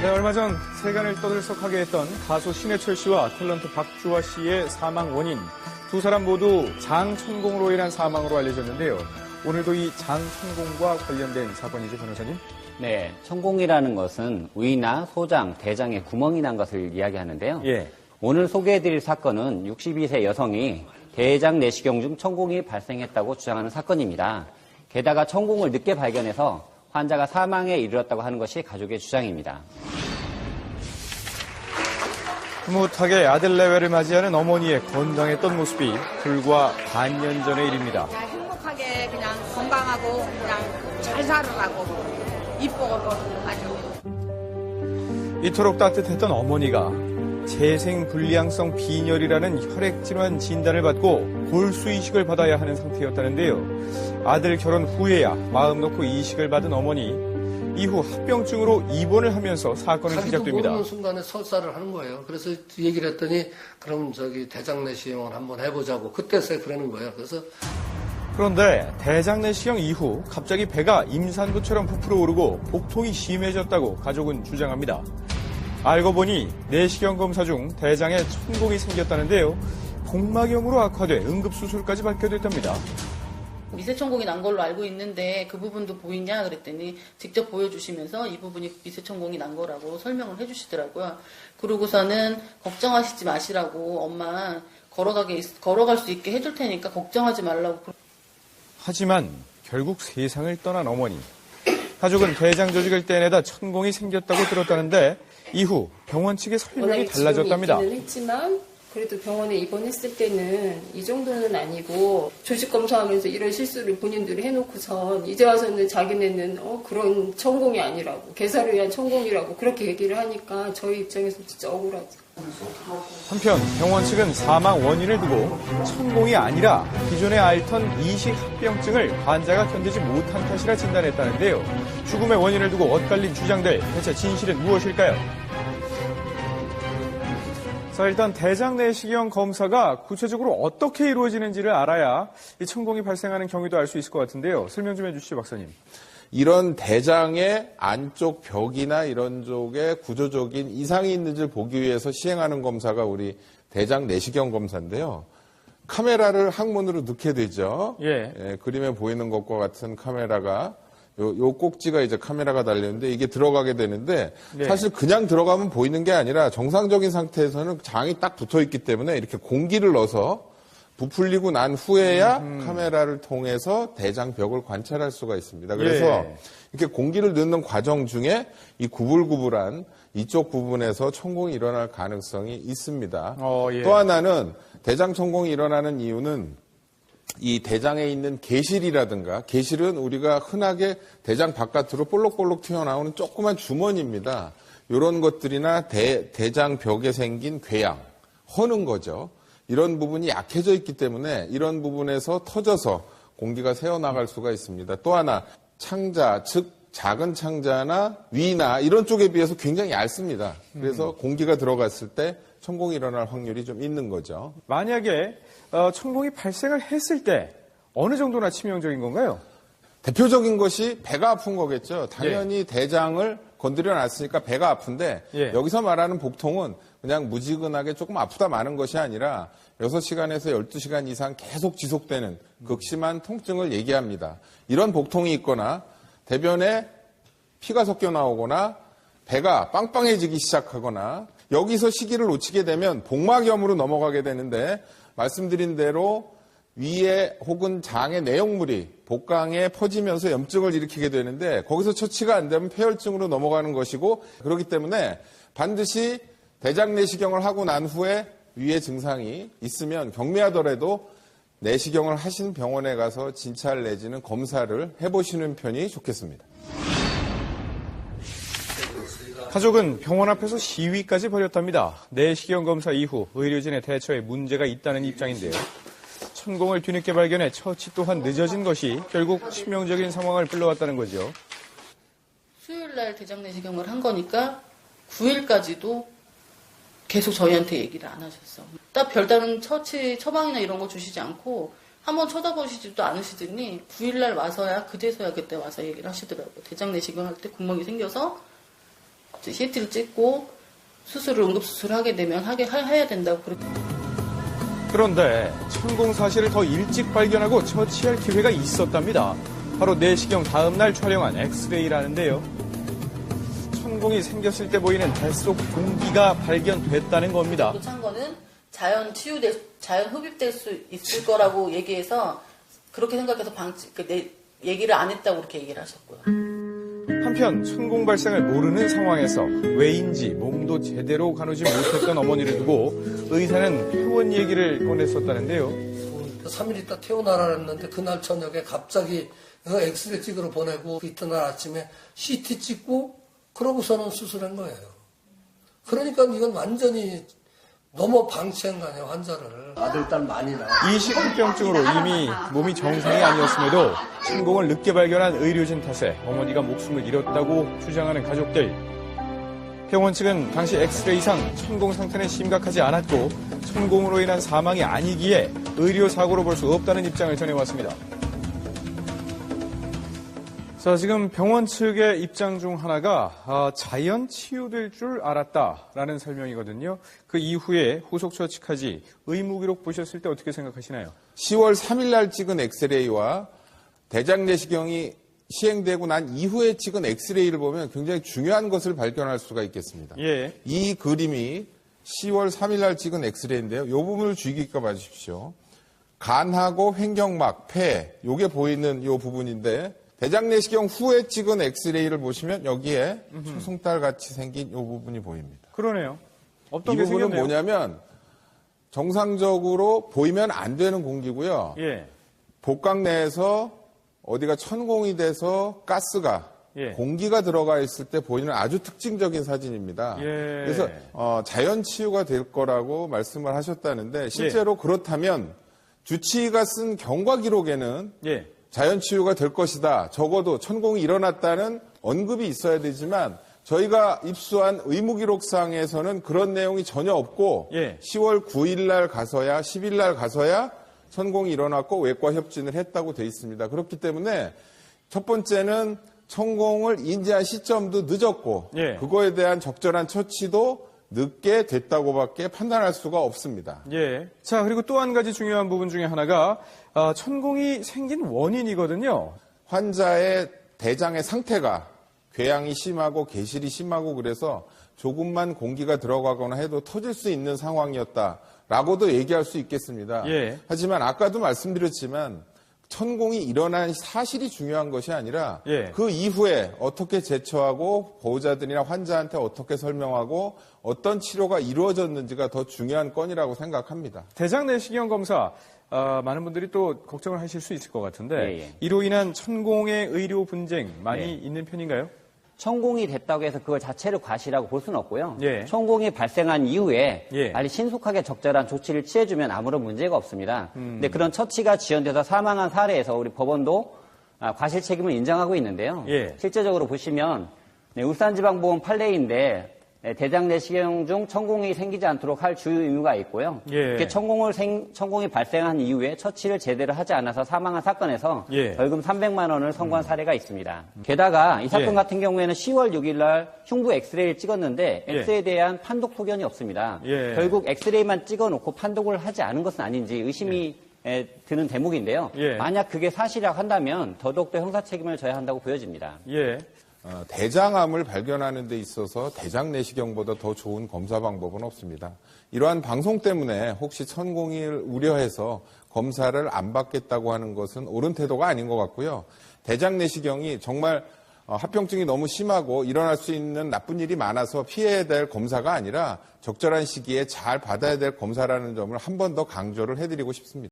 네, 얼마 전 세간을 떠들썩하게 했던 가수 신해철 씨와 탤런트 박주화 씨의 사망 원인, 두 사람 모두 장천공으로 인한 사망으로 알려졌는데요. 오늘도 이 장천공과 관련된 사건이죠, 변호사님? 네, 천공이라는 것은 위나 소장, 대장에 구멍이 난 것을 이야기하는데요. 예. 오늘 소개해드릴 사건은 62세 여성이 대장 내시경 중 천공이 발생했다고 주장하는 사건입니다. 게다가 천공을 늦게 발견해서 환자가 사망에 이르렀다고 하는 것이 가족의 주장입니다. 흐뭇하게 아들 내외를 맞이하는 어머니의 건강했던 모습이 불과 반년 전의 일입니다. 그냥 행복하게 그냥 건강하고 그냥 잘 살으라고 이쁘고 아주. 이토록 따뜻했던 어머니가 재생불량성 빈혈이라는 혈액질환 진단을 받고 골수 이식을 받아야 하는 상태였다는데요. 아들 결혼 후에야 마음 놓고 이식을 받은 어머니, 이후 합병증으로 입원을 하면서 사건은 시작됩니다. 모르는 순간에 설사를 하는 거예요. 그래서 얘기를 했더니 그럼 대장 내시경을 한번 해보자고 그때서야 그러는 거예요. 그래서 그런데 대장 내시경 이후 갑자기 배가 임산부처럼 부풀어 오르고 복통이 심해졌다고 가족은 주장합니다. 알고 보니 내시경 검사 중 대장에 천공이 생겼다는데요. 복막염으로 악화돼 응급수술까지 받게 됐답니다. 미세천공이 난 걸로 알고 있는데 그 부분도 보이냐 그랬더니 직접 보여주시면서 이 부분이 미세천공이 난 거라고 설명을 해주시더라고요. 그러고서는 걱정하시지 마시라고 엄마 걸어갈 수 있게 해줄 테니까 걱정하지 말라고. 하지만 결국 세상을 떠난 어머니. 가족은 대장 조직을 떼내다 천공이 생겼다고 들었다는데 이후 병원 측의 설명이 달라졌답니다. 했지만 그래도 병원에 입원했을 때는 이 정도는 아니고 조직 검사하면서 이런 실수를 본인들이 해놓고선 이제 와서는 자기네는 그런 천공이 아니라고 계사를 위한 천공이라고 그렇게 얘기를 하니까 저희 입장에서 진짜 억울하죠. 한편 병원 측은 사망 원인을 두고 천공이 아니라 기존에 앓던 이식 합병증을 환자가 견디지 못한 탓이라 진단했다는데요. 죽음의 원인을 두고 엇갈린 주장들, 대체 진실은 무엇일까요? 자, 일단 대장 내시경 검사가 구체적으로 어떻게 이루어지는지를 알아야 이 천공이 발생하는 경위도 알 수 있을 것 같은데요. 설명 좀 해주시죠, 박사님. 이런 대장의 안쪽 벽이나 이런 쪽에 구조적인 이상이 있는지를 보기 위해서 시행하는 검사가 우리 대장 내시경 검사인데요. 카메라를 항문으로 넣게 되죠. 예. 그림에 보이는 것과 같은 카메라가 요 꼭지가 이제 카메라가 달렸는데 이게 들어가게 되는데 네. 사실 그냥 들어가면 보이는 게 아니라 정상적인 상태에서는 장이 딱 붙어 있기 때문에 이렇게 공기를 넣어서 부풀리고 난 후에야 카메라를 통해서 대장벽을 관찰할 수가 있습니다. 그래서 예. 이렇게 공기를 넣는 과정 중에 이 구불구불한 이쪽 부분에서 천공이 일어날 가능성이 있습니다. 예. 또 하나는 대장 천공이 일어나는 이유는 이 대장에 있는 계실이라든가 계실은 우리가 흔하게 대장 바깥으로 볼록볼록 튀어나오는 조그만 주머니입니다. 이런 것들이나 대장 벽에 생긴 궤양, 허는 거죠. 이런 부분이 약해져 있기 때문에 이런 부분에서 터져서 공기가 새어나갈 수가 있습니다. 또 하나 창자, 즉 작은 창자나 위나 이런 쪽에 비해서 굉장히 얇습니다. 그래서 공기가 들어갔을 때 천공이 일어날 확률이 좀 있는 거죠. 만약에 천공이 발생을 했을 때 어느 정도나 치명적인 건가요? 대표적인 것이 배가 아픈 거겠죠. 당연히 대장을 건드려 놨으니까 배가 아픈데 여기서 말하는 복통은 그냥 무지근하게 조금 아프다 마는 것이 아니라 6시간에서 12시간 이상 계속 지속되는 극심한 통증을 얘기합니다. 이런 복통이 있거나 대변에 피가 섞여 나오거나 배가 빵빵해지기 시작하거나 여기서 시기를 놓치게 되면 복막염으로 넘어가게 되는데 말씀드린 대로 위에 혹은 장의 내용물이 복강에 퍼지면서 염증을 일으키게 되는데 거기서 처치가 안 되면 폐혈증으로 넘어가는 것이고 그렇기 때문에 반드시 대장 내시경을 하고 난 후에 위에 증상이 있으면 경미하더라도 내시경을 하신 병원에 가서 진찰 내지는 검사를 해보시는 편이 좋겠습니다. 가족은 병원 앞에서 시위까지 벌였답니다. 내시경 검사 이후 의료진의 대처에 문제가 있다는 입장인데요. 천공을 뒤늦게 발견해 처치 또한 늦어진 것이 결국 치명적인 상황을 불러왔다는 거죠. 수요일날 대장 내시경을 한 거니까 9일까지도 계속 저희한테 얘기를 안 하셨어. 딱 별다른 처방이나 이런 거 주시지 않고 한번 쳐다보시지도 않으시더니 9일날 와서야 그제서야 그때 와서 얘기를 하시더라고요. 대장 내시경 할 때 구멍이 생겨서 이제 CT를 찍고 수술을 응급수술을 하게 되면 해야 된다고 그랬더라고요. 그런데 천공 사실을 더 일찍 발견하고 처치할 기회가 있었답니다. 바로 내시경 다음 날 촬영한 엑스레이라는데요. 천공이 생겼을 때 보이는 뱃속 공기가 발견됐다는 겁니다. 찬 거는 자연 흡입될 수 있을 거라고 얘기해서 그렇게 생각해서 얘기를 안 했다고 그렇게 얘기를 하셨고요. 한편 천공 발생을 모르는 상황에서 왜인지 몸도 제대로 가누지 못했던 어머니를 두고 의사는 퇴원 얘기를 꺼냈었다는데요. 3일 있다 퇴원하라 했는데 그날 저녁에 갑자기 엑스레이 찍으러 보내고 이튿날 아침에 CT 찍고 그러고서는 수술한 거예요. 그러니까 이건 완전히 너무 방치한 거 아니에요, 환자를. 아들, 딸 많이 낳아. 이 식은병증으로 이미 몸이 정상이 아니었음에도 천공을 늦게 발견한 의료진 탓에 어머니가 목숨을 잃었다고 주장하는 가족들. 병원 측은 당시 엑스레이상 천공 상태는 심각하지 않았고 천공으로 인한 사망이 아니기에 의료사고로 볼 수 없다는 입장을 전해왔습니다. 자, 지금 병원 측의 입장 중 하나가 자연 치유될 줄 알았다라는 설명이거든요. 그 이후에 후속 처치까지 의무기록 보셨을 때 어떻게 생각하시나요? 10월 3일 날 찍은 엑스레이와 대장 내시경이 시행되고 난 이후에 찍은 엑스레이를 보면 굉장히 중요한 것을 발견할 수가 있겠습니다. 예. 이 그림이 10월 3일 날 찍은 엑스레이인데요. 이 부분을 주의 깊게 봐주십시오. 간하고 횡격막, 폐, 요게 보이는 이 부분인데 대장 내시경 후에 찍은 엑스레이를 보시면 여기에 초승달 같이 생긴 이 부분이 보입니다. 그러네요. 어떤 이 게 부분은 생겼네요? 뭐냐면 정상적으로 보이면 안 되는 공기고요. 예. 복강 내에서 어디가 천공이 돼서 가스가 예. 공기가 들어가 있을 때 보이는 아주 특징적인 사진입니다. 예. 그래서 자연 치유가 될 거라고 말씀을 하셨다는데 실제로 그렇다면 주치의가 쓴 경과 기록에는 예. 자연 치유가 될 것이다. 적어도 천공이 일어났다는 언급이 있어야 되지만 저희가 입수한 의무기록상에서는 그런 내용이 전혀 없고 예. 10월 9일 날 가서야 10일 날 가서야 천공이 일어났고 외과 협진을 했다고 돼 있습니다. 그렇기 때문에 첫 번째는 천공을 인지한 시점도 늦었고 예. 그거에 대한 적절한 처치도 늦게 됐다고밖에 판단할 수가 없습니다. 예. 자, 그리고 또 한 가지 중요한 부분 중에 하나가 천공이 생긴 원인이거든요. 환자의 대장의 상태가 궤양이 심하고 개실이 심하고 그래서 조금만 공기가 들어가거나 해도 터질 수 있는 상황이었다라고도 얘기할 수 있겠습니다. 예. 하지만 아까도 말씀드렸지만 천공이 일어난 사실이 중요한 것이 아니라 예. 그 이후에 어떻게 제처하고 보호자들이나 환자한테 어떻게 설명하고 어떤 치료가 이루어졌는지가 더 중요한 건이라고 생각합니다. 대장 내시경 검사 많은 분들이 또 걱정을 하실 수 있을 것 같은데 예. 이로 인한 천공의 의료 분쟁 많이 네. 있는 편인가요? 천공이 됐다고 해서 그걸 자체를 과시라고 볼 수는 없고요. 예. 천공이 발생한 이후에 예. 빨리 신속하게 적절한 조치를 취해주면 아무런 문제가 없습니다. 근데 그런 처치가 지연돼서 사망한 사례에서 우리 법원도 과실 책임을 인정하고 있는데요. 예. 실제적으로 보시면 울산지방보험 판례인데 대장 내시경 중 천공이 생기지 않도록 할 주요 의무가 있고요. 예. 이렇게 천공이 발생한 이후에 처치를 제대로 하지 않아서 사망한 사건에서 예. 벌금 300만 원을 선고한 사례가 있습니다. 게다가 이 사건 예. 같은 경우에는 10월 6일 날 흉부 엑스레이를 찍었는데 예. 엑스에 대한 판독 소견이 없습니다. 예. 결국 엑스레이만 찍어놓고 판독을 하지 않은 것은 아닌지 의심이 드는 대목인데요. 예. 만약 그게 사실이라고 한다면 더더욱더 형사 책임을 져야 한다고 보여집니다. 예. 대장암을 발견하는 데 있어서 대장 내시경보다 더 좋은 검사 방법은 없습니다. 이러한 방송 때문에 혹시 천공을 우려해서 검사를 안 받겠다고 하는 것은 옳은 태도가 아닌 것 같고요. 대장 내시경이 정말 합병증이 너무 심하고 일어날 수 있는 나쁜 일이 많아서 피해야 될 검사가 아니라 적절한 시기에 잘 받아야 될 검사라는 점을 한 번 더 강조를 해드리고 싶습니다.